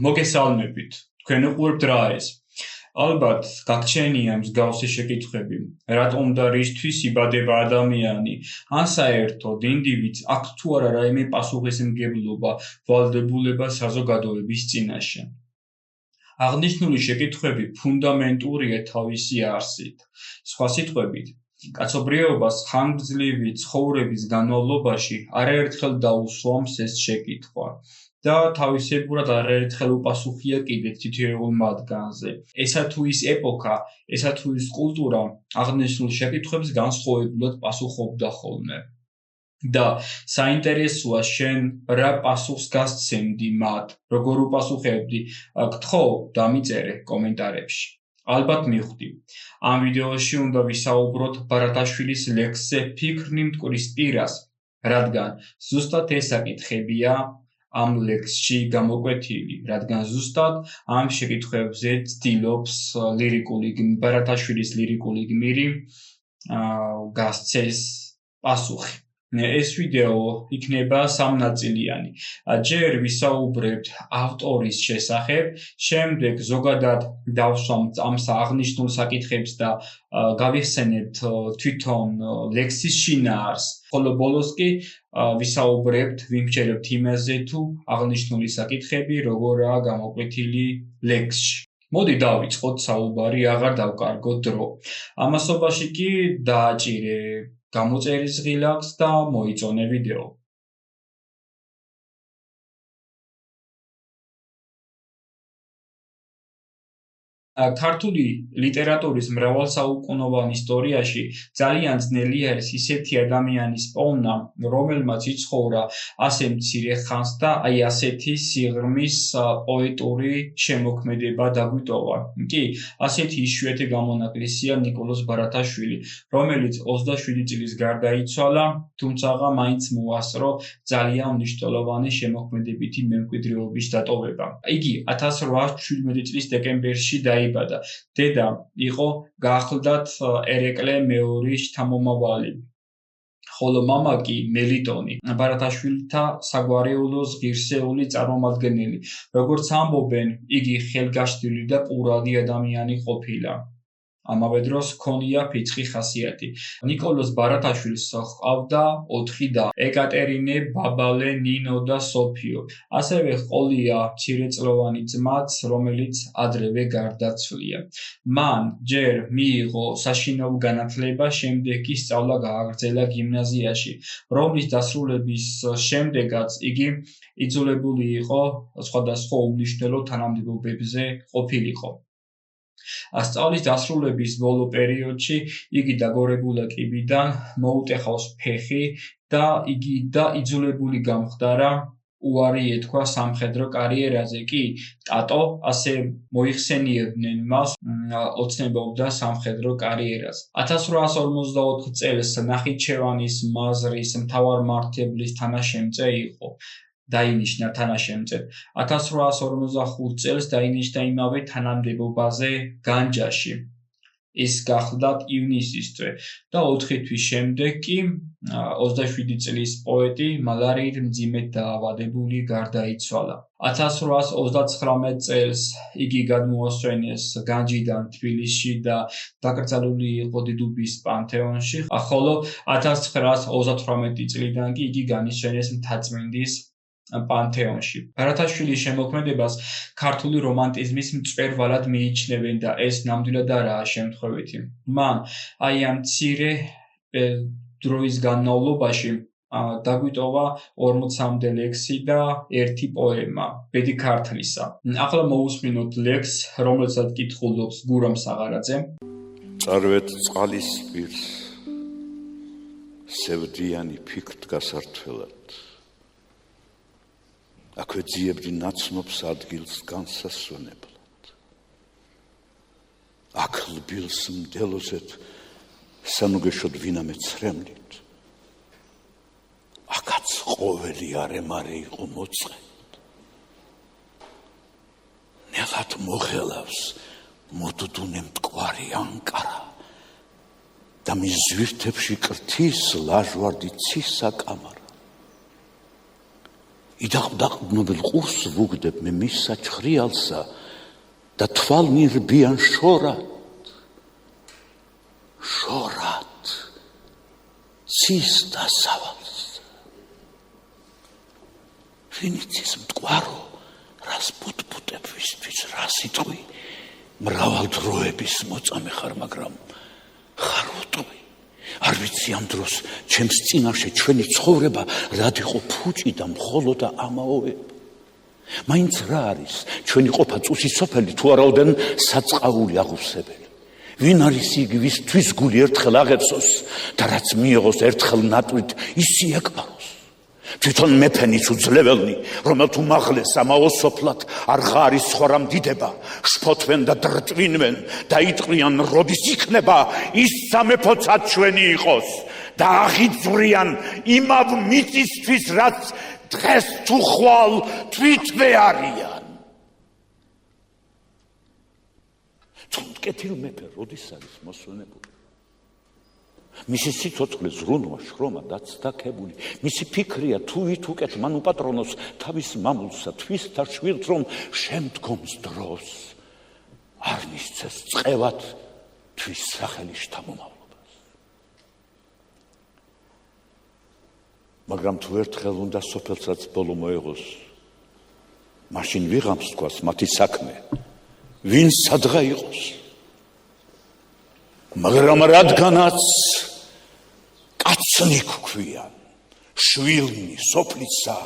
მოგესალმებით, თქვენ უყურებთ რა ეს? ალბათ გაგჩენია მსგავსი შეკითხვები, რატომ და რისთვის იბადება ადამიანი, ან საერთოდ ინდივიდს აქვს თუ არა რაიმე პასუხისმგებლობა ვალდებულება საზოგადოების წინაშე. აღნიშნული შეკითხვები ფუნდამენტურია თავისი არსით. სხვა სიტყვებით, კაცობრიობას ხანგრძლივი ცხოვრების განმავლობაში არაერთხელ დაუსვამს ეს შეკითხვა. და თავისებურად არაერთხელ უპასუხია კიდეც თითოეულ მათგანზე. ესა თუ ის ეპოქა, ესა თუ ის კულტურა აღნიშნულ შეკითხვებს განსხვავებულად პასუხობდა ხოლმე. და საინტერესოა შენ რა პასუხს გასცემდი მათ, როგორ უპასუხებდი, გთხოვ დამიწერე კომენტარებში. ალბათ მიხვდი. ამ ვიდეოში უნდა ვისაუბროთ ბარათაშვილის ლექსზე ფიქრნი მტკვრის პირას, რადგან ზუსტად ეს საკითხებია ამ ლექსში გამოკვეთილი, რადგან ზუსტად ამ შეკითხვებზე ცდილობს ბარათაშვილის ლირიკული გმირი გასცეს პასუხი. ეს ვიდეო იქნება სამნაწილიანი. ჯერ ვისაუბრებთ ავტორის შესახებ, შემდეგ ზოგადად დავსვამთ ამ აღნიშნულ საკითხებს და გავიხსენებთ თვითონ ლექსის შინაარსს, ხოლო ბოლოს კი ვიმსჯელებთ იმაზე თუ აღნიშნული საკითხები როგორაა გამოკვეთილი ლექსში. მოდი დავიწყოთ საუბარი, აღარ დავკარგოთ დრო. ამასობაში კი დააჭირე გამოწერის ღილაკს და მოიწონე ვიდეო. ქართული ლიტერატურის მრავალსაუკუნოვან ისტორიაში ძალიან ძნელი არის ისეთი ადამიანის პოვნა, რომელმაც იცხოვრა ასე მცირე ხანს და ასეთი სიღრმის პოეტური შემოქმედება დაგვიტოვა. კი, ასეთი იშვიათი გამონაკლისია ნიკოლოზ ბარათაშვილი, რომელიც 27 წლის გარდაიცვალა, თუმცა მაინც მოასწრო ძალიან მნიშვნელოვანი შემოქმედებითი მემკვიდრეობის დატოვება. იგი 1817 წლის დეკემბერში დაიბადა. დედა იყო გაახლდათ ერეკლე მეორის შთამომავალი, ხოლო მამა კი მელიტონი, ბარათაშვილთა საგვარეულოს ღირსეული წარმომადგენელი. როგორც ამბობენ, იგი ხელგაშლილი და პურადი ადამიანი ყოფილა. ამავე დროს ჰქონია ფიცხი ხასიათი. ნიკოლოზ ბარათაშვილს ჰყავდა 4 და: ეკატერინე, ბაბალე, ნინო და სოფიო. ასევე ჰყოლია მცირეწლოვანი ძმაც, რომელიც ადრევე გარდაცვლია. მან ჯერ მიიღო საშინაო განათლება, შემდეგ კი სწავლა გააგრძელა გიმნაზიაში, რომლის დასრულების შემდეგაც იგი იძულებული იყო სხვადასხვა უმნიშვნელო თანამდებობებზე ყოფილიყო. სწავლის დასრულების ბოლო პერიოდში იგი დაგორებულა კიბიდან მოუტეხავს ფეხი და იგი იძულებული გამხდარა უარი ეთქვა სამხედრო კარიერაზე. კი, ტატო ასე მოიხსენიებდნენ მას, ოცნებობდა სამხედრო კარიერას. 1844 წელს ნახიჩევანის მაზრის მთავარმართებლის თანაშემწე იყო. დაინიშნა თანაშემწედ. 1845 წელს დაინიშნა იმავე თანამდებობაზე განჯაში. ის გახლდათ ივნისის თვე და 4 თვის შემდეგ კი 27 წლის პოეტი მალარიით მძიმედ დაავადებული გარდაიცვალა. 1839 წელს იგი გადმოასვენეს განჯიდან თბილისში და დაკრძალული იყო დიდუბის პანთეონში, ხოლო 1938 წლიდან კი იგი განისვენეს მთაწმინდის პანთეონში. ბარათაშვილის შემოქმედებას ქართული რომანტიზმის მწვერვალად მიიჩნევენ და ეს ნამდვილად არაა შემთხვევითი. მან ამ მცირე დროის განმავლობაში დაგვიტოვა 40-მდე ლექსი და 1 პოემა, ბედი ქართლისა. ახლა მოусმინოთ ლექსს, რომელსაც კითხულობს გურამ საღარაძე. წარვეთ წყალის პირს, სევდიანი ფიქრთ გასართველად. აქვე ძიებდი ნაცნობს ადგილს განსასვენებლად. აქ ლბილს მდელოზეთ სანუგეშოდ ვინამე ცრემლით. აქაც ყოველი არემარე იყო მოწყე. ნელად მოხელავს მოდუდუნე მტკვარი ანკარა და მის ზვირთებში კრთის ლაჟვარდი ცისა კამარა. იდაყდაყდნობილ ყურს ვუგდებ მე მისსა ჩხრიალსა და თვალ მირბიან შორად ცის დასავალს ვინიცის მტკვარო რას ბუტბუტებ ვისთვის რა სიტყვი მრავალ დროების მოწამე ხარ მაგრამ ხარ უტყვი არ ვიცი ამ დროს ჩემს წინაშე ჩვენი ცხოვრება რად იყო ფუჭი და მხოლოდ ამაოება მაინც რა არის ჩვენი ყოფა წუსის სოფელი თუ არაოდენ საწყაული აღუსებელი ვინ არის იგი ვისთვის გული ერთხელ აღებსოს და რაც მიიღოს ერთხელ ნატვით ისი ეკბაროს თვითონ მეფენის უძლეველნი რომელთ უმაღლეს ამაო სოფლად არ ღარის ხორამ დიდება შფოთვენ და დრტვინვენ და იტყვიან როდის იქნება ის სამეფოც ჩვენი იყოს და აღიძვრიან იმავ მიწისთვის რაც დღეს თუ ხვალ თვითვე არიან კეთილ მეფე როდის არის მოსვენებული მისი სიცოცხლე ზრუნვა შრომა დაცდაკებული მისი ფიქრია თუ ვით უკეთ მან უპატრონოს თავის მამულსა თვისთა შვილს რომ შემდგომს დროს არ მისცეს წყევად თვის სახელი შთამომავლობას მაგრამ თუ ერთხელ უნდა სოფელსაც ბოლო მოეღოს მაშინ ვიღამს თქვას მათი საქმე ვინ სადღა იყოს მაგრამ რადგანაც კაცნი გვქვიან შვილნი სოფლისა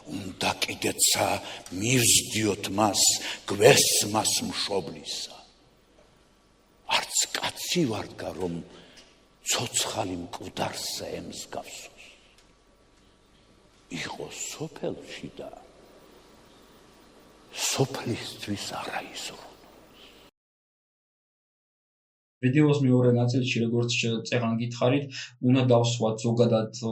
უნდა კიდეცა მივსდიოთ მას გვესმას მშობლისა არც კაცი ვარდგა რომ ცოცხალი მკვდარსა ემსგავსოს იყო სოფელში და სოფლისთვის არა იზრუნოს ვიდეოს მეორე ნაწილში როგორც წეღან გითხარით უნდა დავსვათ ზოგადად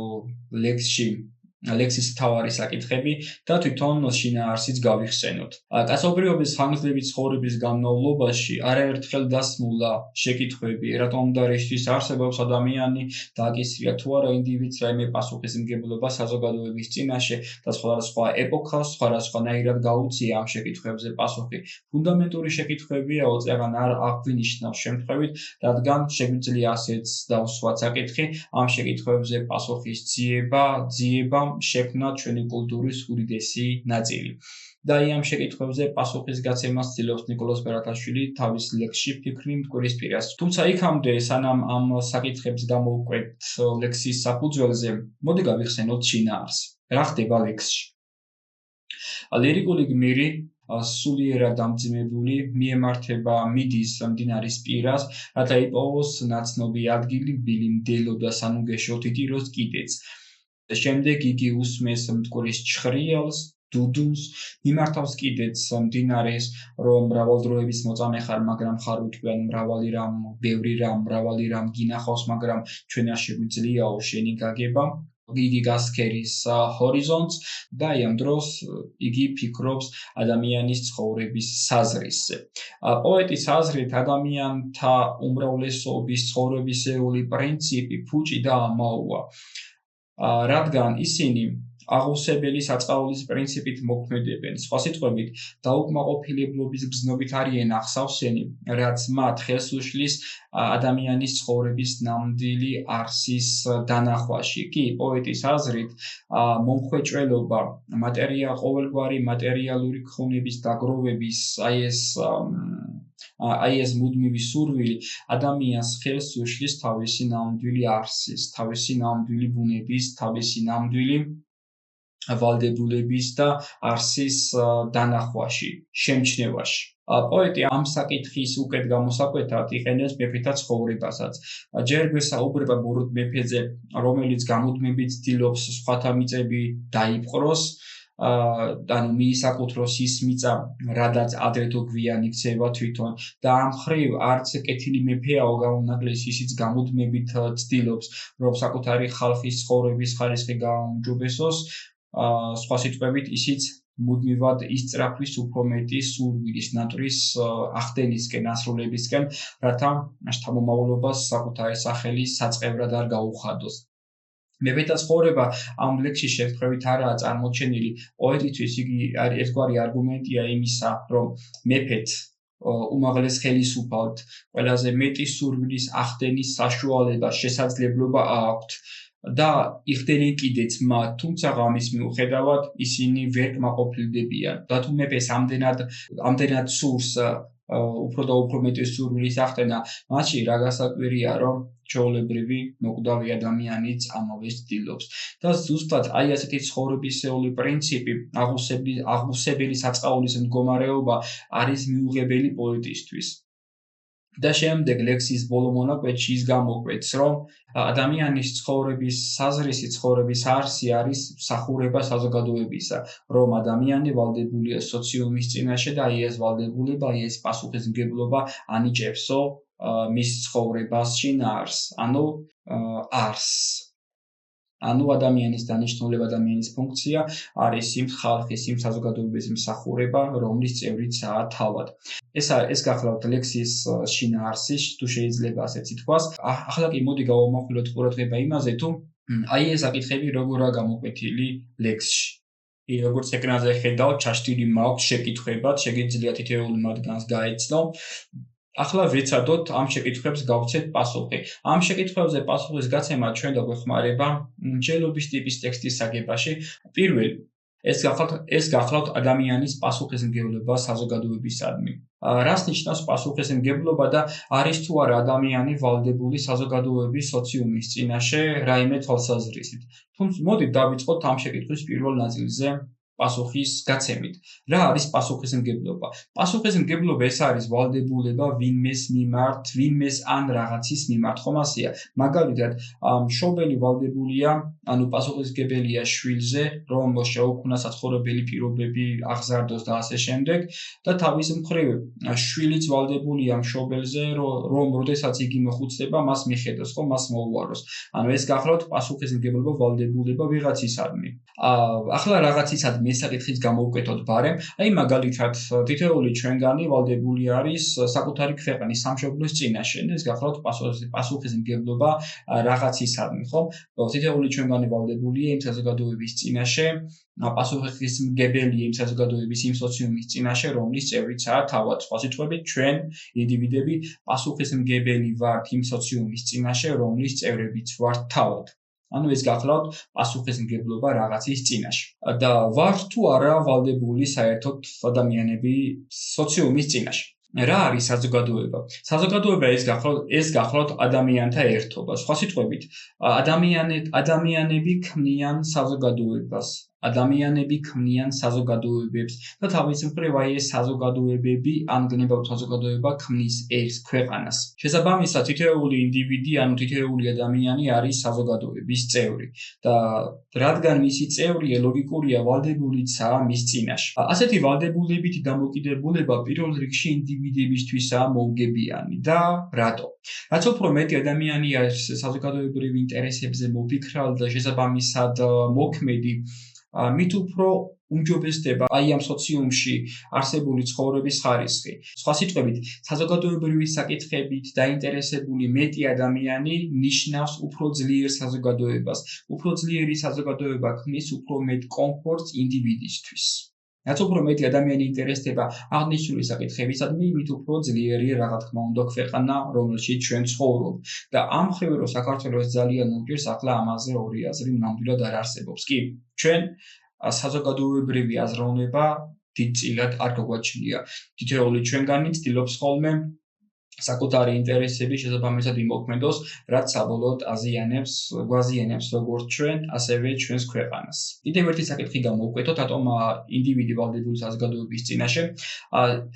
ლექსის მთავარი საკითხები და თვითონ შინაარსიც გავიხსენოთ. კაცობრიობის ხანგრძლივი ცხოვრების განმავლობაში არაერთხელ დასმულა შეკითხვები, რატომ და რისთვის არსებობს ადამიანი და აკისრია თუ არა ინდივიდს რაიმე პასუხისმგებლობა საზოგადოების წინაშე და სხვადასხვა ეპოქას სხვადასხვანაირად გაუწია ამ შეკითხვებზე პასუხი. ფუნდამენტური შეკითხვებია, წეღან არ აღვინიშნავს შემთხვევით, რადგან შეგვიძლია ასეც დავსვათ საკითხი, ამ შეკითხვებზე პასუხის ძიება შექმნა ჩვენი კულტურის უდიდესი ნაწილი. და ამ შეკითხვებზე პასუხის გაცემას ცდილობს ნიკოლოზ ბერათაშვილი თავის ლექსში ფიქრი მტკვრის პირას. თუმცა იქამდე სანამ ამ საკითხებს გამოვკვეთ ლექსის საფუძველზე, მოდი გავიხსენოთ შინაარსი. რა ხდება ლექსში? ლირიკული გმირი სულიერად დამძიმებული მიემართება მიდის მდინარის პირას, რათა იპოვოს ნაცნობი ადგილი, ბილი მდელო და სანუგეშო თითიროს კიდეც. შემდეგ იგი უსმეს მტკვრის ჩხრიალს, დუდუნს, მიმართავს კიდეც მდინარეს, რომ მრავალდროების მოწამე ხარ, მაგრამ ხარ უთქვიან მრავალი რამ, ბევრი რამ, მრავალი რამ გინახავს, მაგრამ ჩვენ არ შეგვიძლიაო შენი გაგება. იგი გასქერის ჰორიზონტს და ამ დროს იგი ფიქრობს ადამიანის ცხოვრების საზრისზე. პოეტის აზრით ადამიანთა უმრავლესობის ცხოვრებისეული პრინციპი ფუჭი და ამაოა. რადგან ისინი აღუსებელი საწყაულის პრინციპით მოქმედებენ, სხვა სიტყვებით, დაუკმაყოფილებლობის გზნობით არიან ახსავსენი, რაც მათ ხელს უშლის ადამიანის ცხოვრების ნამდვილი არსის დანახვაში. კი, პოეტის აზრით, მომხვეჭველობა, ყოველგვარი მატერიალური ქონების დაგროვების, აი ეს მუდმივი სურვილი ადამიანს ხელს უშლის თავისი ნამდვილი არსის, თავისი ნამდვილი ბუნების, თავისი ნამდვილი ვალდებულების და არსის დანახვაში, შემჩნევაში. პოეტი ამ საკითხის უკეთ გამოსაკვეთად იყენებს მეფეთა ცხოვრებასაც. ჯერ გვესაუბრება ბოროტ მეფეზე, რომელიც გამუდმებით ცდილობს სხვათა მიწები დაიპყროს, ანუ მიისაკუთროს ის მიწა, რადაც ადრე თუ გვიან იქცევა თვითონ და ამ მხრივ არც კეთილი მეფეაო გამონაკლისი ისიც გამუდმებით ცდილობს, რომ საკუთარი ხალხის ცხოვრების ხარისხი გააუმჯობესოს, სხვა სიტყვებით ისიც მუდმივად ისწრაფვის უფრო მეტი სურვილის ნატრის ახდენისკენ, ასრულებისკენ, რათა შთამომავლობას საკუთარი სახელი საწყევრად არ გაუხადოს. მეფეთა ცხოვრება ამ ლექსში შევთხოვით არაა წარმოჩენილი. პოეტისთვის იგი ერთგვარი არგუმენტია იმისა, რომ მეფეთ უმაღლეს ხელისუფალთ ყველაზე მეტი სურვილის ახდენის საშუალება, შესაძლებლობა აქვთ და იხდენენ კიდეც მათ, თუმცა ამის მიუხედავად ისინი ვერ კმაყოფილდებიან. და თუ მეფეს ამდენად სურს უფრო და უფრო მეტი სურვილის ახდენა, მაშინ რა გასაკვირია, რომ ჩვეულებრივი მოკვდავი ადამიანიც ამავე ცდილობს. და ზუსტად აი ასეთი ცხოვრებისეული პრინციპი, აღუსებელი საწყაულის მდგომარეობა არის მიუღებელი პოეტისთვის. და შემდეგ ლექსის ბოლო მონაკვეთში ის გამოკვეთს, რომ ადამიანის ცხოვრების საზრისი ცხოვრების არსი არის მსახურება საზოგადოებისა, რომ ადამიანი ვალდებულია სოციუმის წინაშე და აი ეს ვალდებულება, აი ეს პასუხისმგებლობა ანიჭებსო მის ცხოვრებას შინაარს, არსს. ადამიანის დანიშნულება, ადამიანის ფუნქცია არის იმ ხალხის, იმ საზოგადოების მსახურება, რომლის წევრიცაა თავად. ეს გახლავთ ლექსის შინაარსი, თუ შეიძლება ასეც ითქვას. ახლა კი მოდი გავამახვილოთ ყურადღება იმაზე, თუ აი ეს საკითხები როგორაა გამოკვეთილი ლექსში. როგორც ეკრანზე ხედავთ, ჩაშლილი მაქვს შეკითხვებად, შეგიძლიათ თითოეული მათგანს გაეცნო. ახლა ვეცადოთ ამ შეკითხვებს გავცეთ პასუხი. ამ შეკითხვებზე პასუხის გაცემა ჩვენ დაგვეხმარება მსჯელობის ტიპის ტექსტის აგებაში. პირველი, ეს გახლავთ ადამიანის პასუხისმგებლობა საზოგადოებისადმი. რას ნიშნავს პასუხისმგებლობა და არის თუ არა ადამიანი ვალდებული საზოგადოების სოციუმის წინაშე რაიმე თვალსაზრისით. თუმცა მოდით დავიწყოთ ამ შეკითხვის პირველ ნაწილზე პასუხის გაცემით. რა არის პასუხისმგებლობა? პასუხისმგებლობა ეს არის ვალდებულება ვინმეს მიმართ, ვინმეს ან რაღაცის მიმართ, ხომ ასეა? მაგალითად, მშობელი ვალდებულია, ანუ პასუხისმგებელია შვილზე, რომ შეუქმნა საცხოვრებელი პირობები აღზარდოს და ასე შემდეგ და თავის მხრივ შვილიც ვალდებულია მშობელზე, რომ როდესაც იგი მოხუცდება, მას მიხედოს, ხომ მას მოუაროს. ანუ ეს გახლავთ პასუხისმგებლობა ვალდებულება ვიღაცისადმი. ახლა რაღაცისადმი ეს საკითხის გამოვკეთოთ ბარემ, აი მაგალითად, თითოეული ჩვენგანი ვალდებული არის საკუთარი ქვეყნის სამშობლოს წინაშე. ეს გახლავთ პასუხისმგებლობა რაღაცისადმი, ხო? თითოეული ჩვენგანი ვალდებულია იმ საზოგადოების წინაშე, პასუხისმგებელია იმ საზოგადოების, იმ სოციუმის წინაშე, რომლის წევრიცაა თავად. სხვა სიტყვებით, ჩვენ ინდივიდები პასუხისმგებელი ვართ იმ სოციუმის წინაშე, რომლის წევრებიც ვართ თავად. ანუ ეს გახლავთ პასუხისმგებლობა რაღაცის წინაშე. და ვართ თუ არა ვალდებული საერთოდ ადამიანები სოციუმის წინაშე. რა არის საზოგადოება? საზოგადოება ეს გახლავთ ადამიანთა ერთობა. სხვა სიტყვებით, ადამიანები ქმნიან საზოგადოებას. ადამიანები ქმნიან საზოგადოებებს და თავის მხრივ აი ეს საზოგადოებები, ან გნებავთ საზოგადოება ქმნის ერთ ქვეყანას. შესაბამისად, თითოეული ინდივიდი, ანუ თითოეული ადამიანი არის საზოგადოების წევრი და რადგან მისი წევრია, ლოგიკურია, ვალდებულიცაა მის წინაშე. ასეთი ვალდებულებითი დამოკიდებულება პირველ რიგში ინდივიდებისთვისაა მოუგებიანი და რატო? რაც უფრო მეტი ადამიანი არის საზოგადოებრივ ინტერესებზე მოფიქრალი და შესაბამისად მოქმედი, მით უფრო უმჯობესდება აი ამ სოციუმში არსებული ცხოვრების ხარისხი. სხვა სიტყვებით, საზოგადოებრივი საკითხებით დაინტერესებული მეტი ადამიანი ნიშნავს უფრო ძლიერ საზოგადოებას. უფრო ძლიერი საზოგადოება ქმნის უფრო მეტ კომფორტს ინდივიდისთვის. რაც უფრო მეტი ადამიანი ინტერესდება აღნიშნული საკითხებისადმი, მით უფრო ძლიერია რა თქმა უნდა ქვეყანა, რომელშიც ჩვენ ცხოვრობ. და ამ მხრივ რომ საქართველოს ძალიან უჭირს, ახლა ამაზე ორი აზრი ნამდვილად არ არსებობს. კი, ჩვენ საზოგადოებრივი აზროვნება დიდწილად არ გაგვაჩნია. თითოეული ჩვენგანი ცდილობს ხოლმე საკუთარი ინტერესები შესაბამისად იმოქმედოს, რაც საბოლოოდ გვაზიანებს როგორც ჩვენ, ასევე ჩვენს ქვეყანას. კიდევ ერთი საკითხი გამოვკვეთოთ, რატომ ინდივიდი ვალდებული საზოგადოების წინაშე.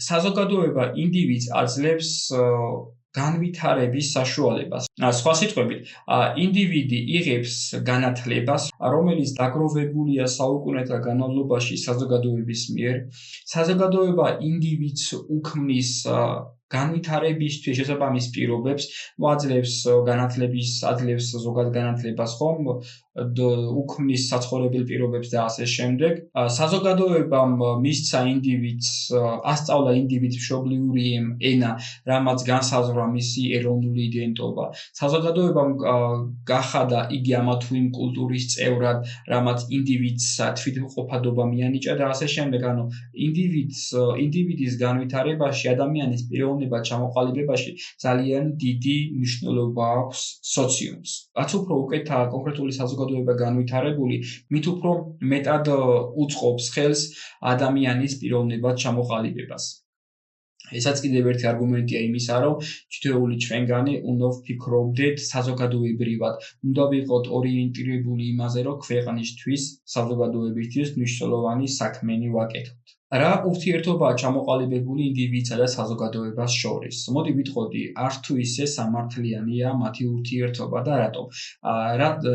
საზოგადოება ინდივიდს აძლევს განვითარების საშუალებას. სხვა სიტყვებით, ინდივიდი იღებს განათლებას, რომელიც დაგროვებულია საუკუნეთა განმავლობაში საზოგადოების მიერ. საზოგადოება ინდივიდს უქმნის განვითარებისთვის შესაბამის პირობებს, აძლევს განათლების, აძლევს ზოგად განათლებას ხომ, უქმნის საცხოვრებელ პირობებს და ასე შემდეგ. საზოგადოებამ მისცა ინდივიდს, ასწავლა ინდივიდს მშობლიური ენა, რამაც განსაზღვრა მისი ეროვნული იდენტობა. საზოგადოებამ გახადა იგი ამა თუ იმ კულტურის წევრად, რამაც ინდივიდს თვითმყოფადობა მიანიჭა და ასე შემდეგ. ანუ ინდივიდის განვითარებაში, ადამიანის პიროვნება ჩამოყალიბებაში ძალიან დიდი მნიშვნელობა აქვს სოციუმს. რაც უფრო უკეთაა კონკრეტული საზოგადოება განვითარებული, მით უფრო მეტად უწყობს ხელს ადამიანის პიროვნებად ჩამოყალიბებას. ესაც კიდევ ერთი არგუმენტია იმისა, რომ თითოეული ჩვენგანი უნდა ვფიქრობდეთ საზოგადოებრივად, უნდა ვიყოთ ორიენტირებული იმაზე, რომ ქვეყნისთვის, საზოგადოებისთვის მნიშვნელოვანი საქმენი ვაკეთოთ. რა ურთიერთობაა ჩამოყალიბებული ინდივიდსა და საზოგადოებას შორის? მოდი ვიტყოდი, არც თუ ისე სამართლიანია მათი ურთიერთობა და რატომ?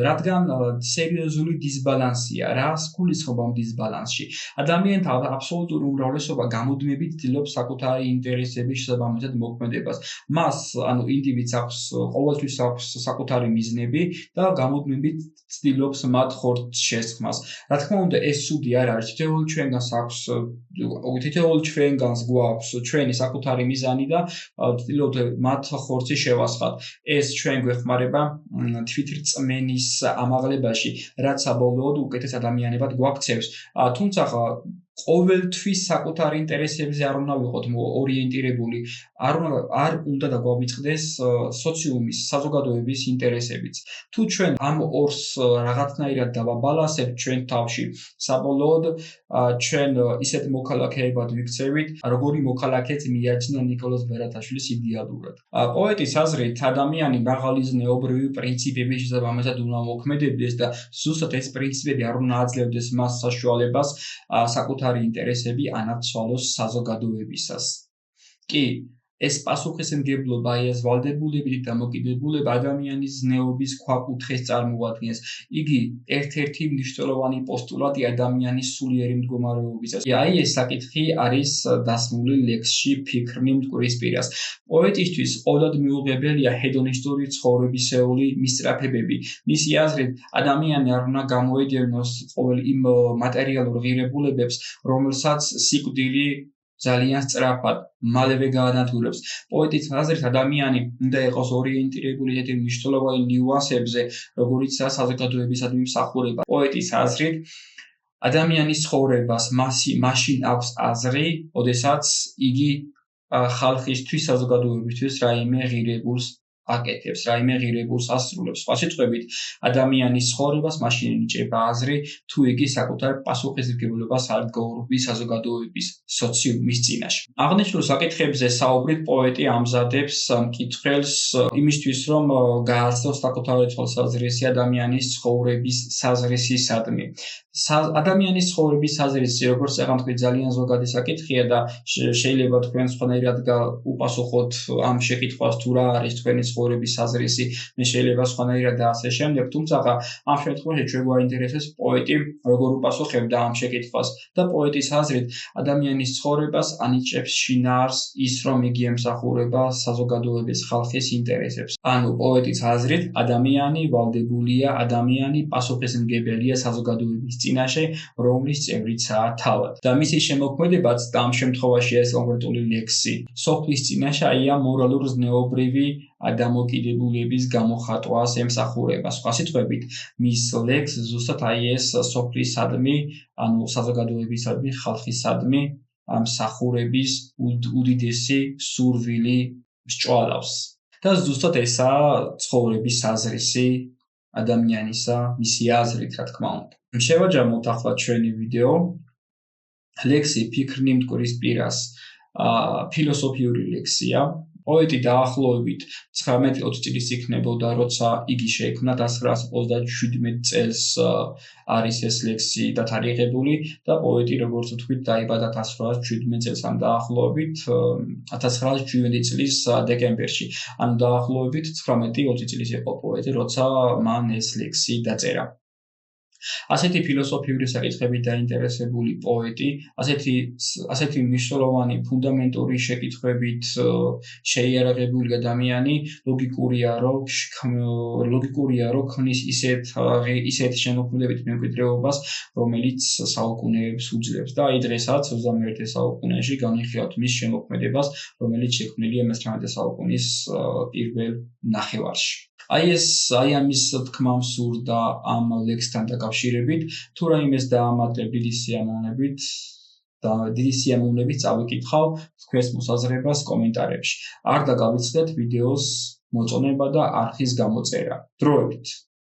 რადგან სერიოზული დისბალანსია, რას გულისხმობ ამ დისბალანსში? ადამიანთა აბსოლუტური უმრავლესობა გამუდმებით ცდილობს საკუთარი ინტერესების შესაბამისად მოქმედებას. მას, ანუ ინდივიდს ყოველთვის აქვს საკუთარი მიზნები და გამუდმებით ცდილობს მათ ხორცს შესხმას. რა თქმა უნდა, ეს ცუდი არ არის. თითოეულ ჩვენგანს გვაქვს ჩვენი საკუთარი მიზანი და ვცდილობთ მათ ხორცი შევასხათ. ეს ჩვენ გვეხმარება თვითრწმენის ამაღლებაში, რაც საბოლოოდ უკეთეს ადამიანებად გვაქცევს. თუმცა ყოველთვის საკუთარი ინტერესებზე არ უნდა ვიყოთ ორიენტირებული, არ უნდა და გვავიწყდეს სოციუმის, საზოგადოების ინტერესებიც. თუ ჩვენ ამ ორს რაღაცნაირად დავაბალანსებთ ჩვენ თავში, საბოლოოდ ჩვენ ისეთ მოქალაქეებად ვიქცევით, როგორი მოქალაქეც მიაჩნია ნიკოლოზ ბერათაშვილის იდეალურად. პოეტის აზრით, ადამიანი მაღალი ზნეობრივი პრინციპების შესაბამისად უნდა მოქმედებდეს და ზუსტად ეს პრინციპები არ უნდა აძლევდეს მას საშუალებას საკუთარი ინტერესები ანაცვალოს საზოგადოებისას. კი, ეს პასუხისმგებლობა, ეს ვალდებულებითი დამოკიდებულება ადამიანის ზნეობის ქვაკუთხედს წარმოადგენს. იგი ერთ-ერთი მნიშვნელოვანი პოსტულატია ადამიანის სულიერი მდგომარეობისას. აი ეს საკითხი არის დასმული ლექსში „ფიქრნი მტკვრის პირას“. პოეტისთვის ყოველად მიუღებელია ჰედონისტური ცხოვრებისეული მისწრაფებები. მისი აზრით, ადამიანი არ უნდა გამოედევნოს ყოველ იმ მატერიალურ ღირებულებებს, რომელსაც სიკვდილი ძალიან სწრაფად, მალევე გაანადგურებს. პოეტის აზრით, ადამიანი უნდა იყოს ორიენტირებული ერთ მნიშვნელოვან ნიუანსებზე, როგორიცაა საზოგადოებისადმი მსახურება. პოეტის აზრით, ადამიანის ცხოვრებას მაშინ აქვს აზრი, როდესაც იგი ხალხისთვის, საზოგადოებისთვის რაიმე ღირებულს აკეთებს, რაიმე ღირებულს ასრულებს. სხვა სიტყვებით, ადამიანის ცხოვრებას მაშინ ენიჭება აზრი, თუ იგი საკუთარ პასუხისმგებლობას არ გაურბის საზოგადოების, სოციუმის წინაშე. აღნიშნულ საკითხებზე საუბრით, პოეტი ამზადებს მკითხველს იმისთვის, რომ გააცნოს საკუთარი თვალსაზრისი ადამიანის ცხოვრების საზრისისადმი. ადამიანის ცხოვრების საზრისი, როგორც წეგანთქვი, ძალიან ზოგადი საკითხია და შეიძლება თქვენ სხვანაირად უპასუხოთ ამ შეკითხვას, თუ რა არის თქვენი ცხოვრების საზრისი, მე შეიძლება სხვანაირად და ასე შემდეგ. თუმცა ამ შემთხვევაში ჩვენ გვაინტერესებს პოეტი როგორ უპასუხებდა ამ შეკითხვას და პოეტის აზრით, ადამიანის ცხოვრებას ანიჭებს შინაარს ის, რომ იგი ემსახურება საზოგადოების ხალხის ინტერესებს. ანუ პოეტის აზრით, ადამიანი ვალდებულია, ადამიანი პასუხისმგებელია საზოგადოების წინაშე, რომლის წევრიცაა თავად. და მისი შემოქმედებაც და ამ შემთხვევაში ეს კონკრეტული ლექსი სოფლის წინაშე აია მორალურ ზნეობრივი დამოკიდებულების გამოხატვას ემსახურება. სხვა სიტყვებით, მის ლექსს ზუსტად აი ეს სოფლისადმი, ანუ საზოგადოებისადმი, ხალხისადმი მსახურების უდიდესი სურვილი მსჭვალავს. და ზუსტად ესაა ცხოვრების საზრისი ადამიანისა, მისი აზრით, რა თქმა უნდა. შევაჯამოთ ახლა ჩვენი ვიდეო. ლექსი „ფიქრნი მტკვრის პირას“ ფილოსოფიური ლექსია. პოეტი დაახლოებით 19-20 წლის იქნებოდა, როცა იგი შეიქმნა, 1927 წელს არის ეს ლექსი დათარიღებული და პოეტი, როგორც ვთქვით, დაიბადა 1917 წელს, ამ დაახლოებით 1907 წლის დეკემბერში. ანუ დაახლოებით 19-20 წლის იყო პოეტი, როცა მან ეს ლექსი დაწერა. ასეთი ფილოსოფიური საკითხებით დაინტერესებული პოეტი, ასეთი მნიშვნელოვანი ფუნდამენტური შეკითხვებით შეიარაღებული ადამიანი ლოგიკურია, რომ ქმნის ისეთ შემოქმედებით მემკვიდრეობას, რომელიც საუკუნეებს უძლებს და აი დღესაც 21 საუკუნეში განვიხილავთ მის შემოქმედებას, რომელიც შექმნილია მე-19 საუკუნის პირველ ნახევარში. აი ამის თქმა მსურდა ამ ლექსთან დაკავშირებით, თუ რაიმეს დაამატებ დიდი სიამოვნებით წავიკითხავ თქვენს მოსაზრებას კომენტარებში. არ დაგავიწყდეთ ვიდეოს მოწონება და არხის გამოწერა. დროებით!